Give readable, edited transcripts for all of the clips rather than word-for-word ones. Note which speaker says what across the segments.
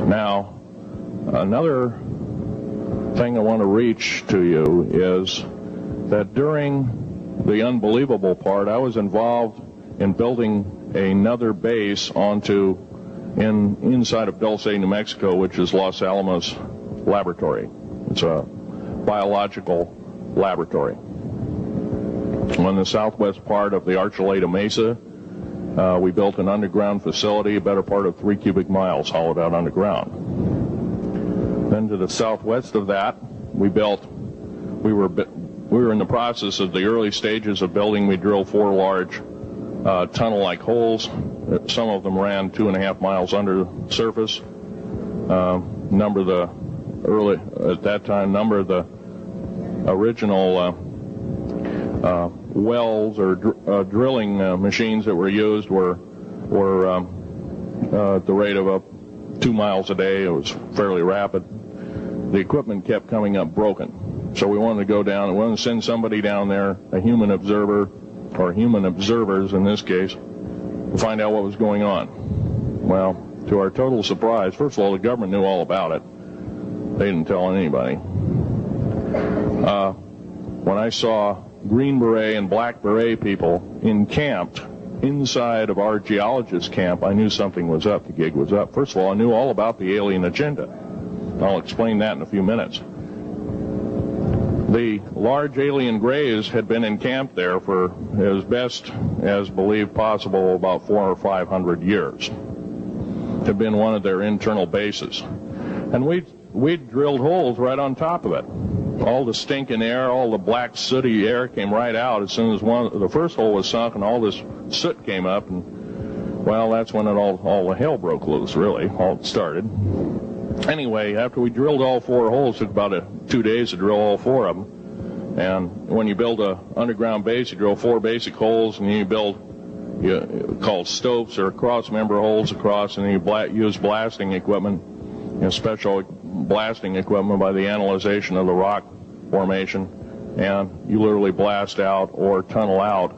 Speaker 1: Now, another thing I want to reach to you is that during the unbelievable part, I was involved in building another base inside of Dulce, New Mexico, which is Los Alamos Laboratory. It's a biological laboratory. On the southwest part of the Archuleta Mesa, we built an underground facility, a better part of 3 cubic miles hollowed out underground. Then to the southwest of that, we were in the process of the early stages of building. We drilled 4 large tunnel-like holes. Some of them ran 2.5 miles under the surface. Number of the original wells or drilling machines that were used were at the rate of 2 miles a day. It was fairly rapid. The equipment kept coming up broken. So we wanted to go down and we wanted to send somebody down there, a human observer, or human observers in this case, to find out what was going on. Well, to our total surprise, first of all, the government knew all about it. They didn't tell anybody. When I saw Green Beret and Black Beret people encamped inside of our geologist camp, I knew something was up. The gig was up. First of all, I knew all about the alien agenda. I'll explain that in a few minutes. The large alien grays had been encamped there for as best as believed possible about 400 or 500 years. Had been one of their internal bases. And we drilled holes right on top of it. All the stinking air, all the black sooty air came right out as soon as the first hole was sunk, and all this soot came up, and well, that's when all the hell broke loose, really. All it started. Anyway, after we drilled all 4 holes, it took about 2 days to drill all 4 of them. And when you build an underground base, you drill 4 basic holes, and you build called stopes or cross-member holes across, and then you use blasting equipment, special blasting equipment by the analyzation of the rock formation, and you literally blast out or tunnel out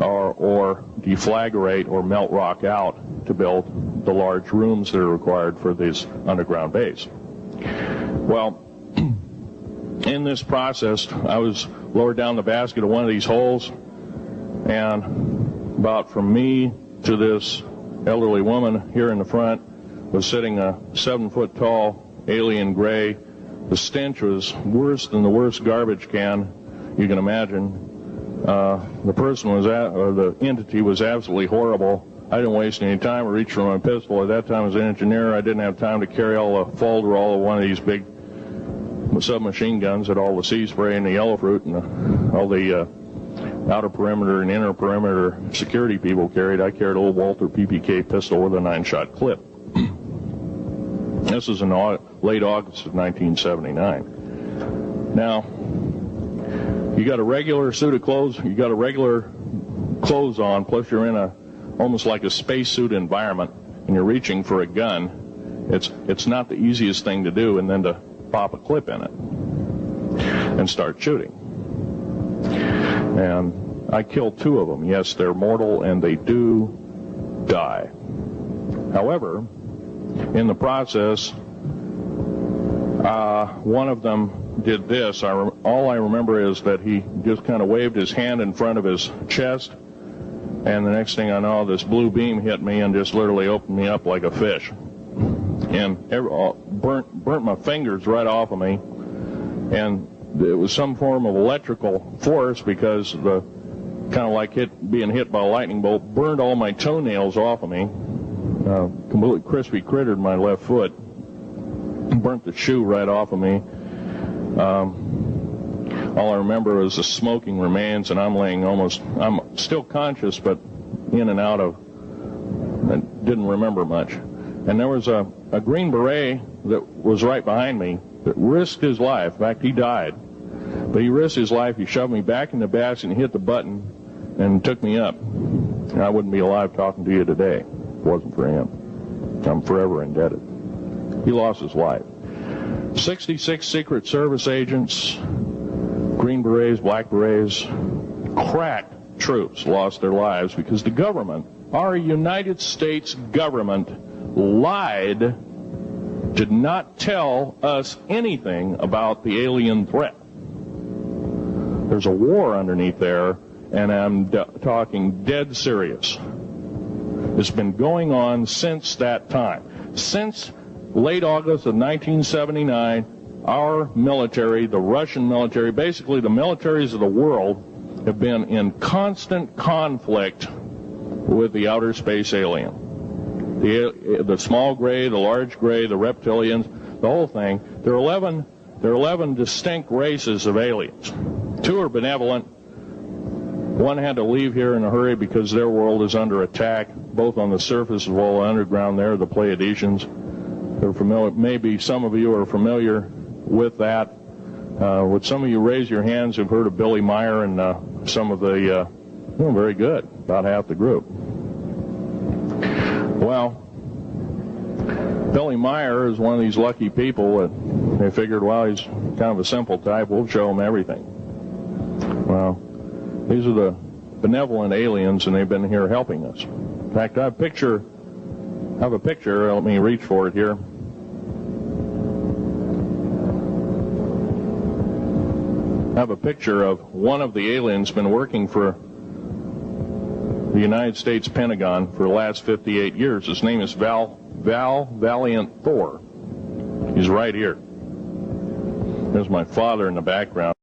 Speaker 1: or deflagrate or melt rock out to build the large rooms that are required for this underground base. Well, in this process, I was lowered down the basket of one of these holes, and about from me to this elderly woman here in the front was sitting a 7-foot-tall alien gray. The stench was worse than the worst garbage can you can imagine. The person the entity was absolutely horrible. I didn't waste any time. I reached for my pistol. At that time, as an engineer, I didn't have time to carry all the Folderol of one of these big submachine guns that all the sea spray and the yellow fruit and all the outer perimeter and inner perimeter security people carried. I carried a little Walther PPK pistol with a 9-shot clip. This was in late August of 1979. Now, you got a regular suit of clothes, you got a regular clothes on, plus you're in almost like a spacesuit environment, and you're reaching for a gun. It's not the easiest thing to do, and then to pop a clip in it and start shooting. And I killed 2 of them. Yes, they're mortal, and they do die. However, in the process, one of them did this. All I remember is that he just kind of waved his hand in front of his chest, and the next thing I know, this blue beam hit me and just literally opened me up like a fish, and burnt my fingers right off of me. And it was some form of electrical force, because the kind of like being hit by a lightning bolt burned all my toenails off of me. Completely crispy crittered my left foot, burnt the shoe right off of me. All I remember is the smoking remains, and I'm still conscious, but in and out of, I didn't remember much. And there was a Green Beret that was right behind me that risked his life. In fact, he died. But he risked his life. He shoved me back in the basket and hit the button and took me up. And I wouldn't be alive talking to you today if it wasn't for him. I'm forever indebted. He lost his life. 66 Secret Service agents, Green Berets, Black Berets, crack troops lost their lives because the government, our United States government, lied did not tell us anything about the alien threat. There's a war underneath there, and I'm talking dead serious. It's been going on since that time. Since late August of 1979, our military, the Russian military, basically the militaries of the world, have been in constant conflict with the outer space alien. The small gray, the large gray, the reptilians, the whole thing. There are 11 distinct races of aliens. 2 are benevolent. 1 had to leave here in a hurry because their world is under attack, both on the surface as well as underground there, the Pleiadians. They're familiar, maybe some of you are familiar with that. Would some of you raise your hands who've heard of Billy Meyer and some of the, very good, about half the group. Well, Billy Meyer is one of these lucky people that they figured, well, he's kind of a simple type, we'll show him everything. Well, these are the benevolent aliens, and they've been here helping us. In fact, I have a picture, let me reach for it here. I have a picture of one of the aliens been working for the United States Pentagon for the last 58 years. His name is Val Valiant Thor. He's right here. There's my father in the background.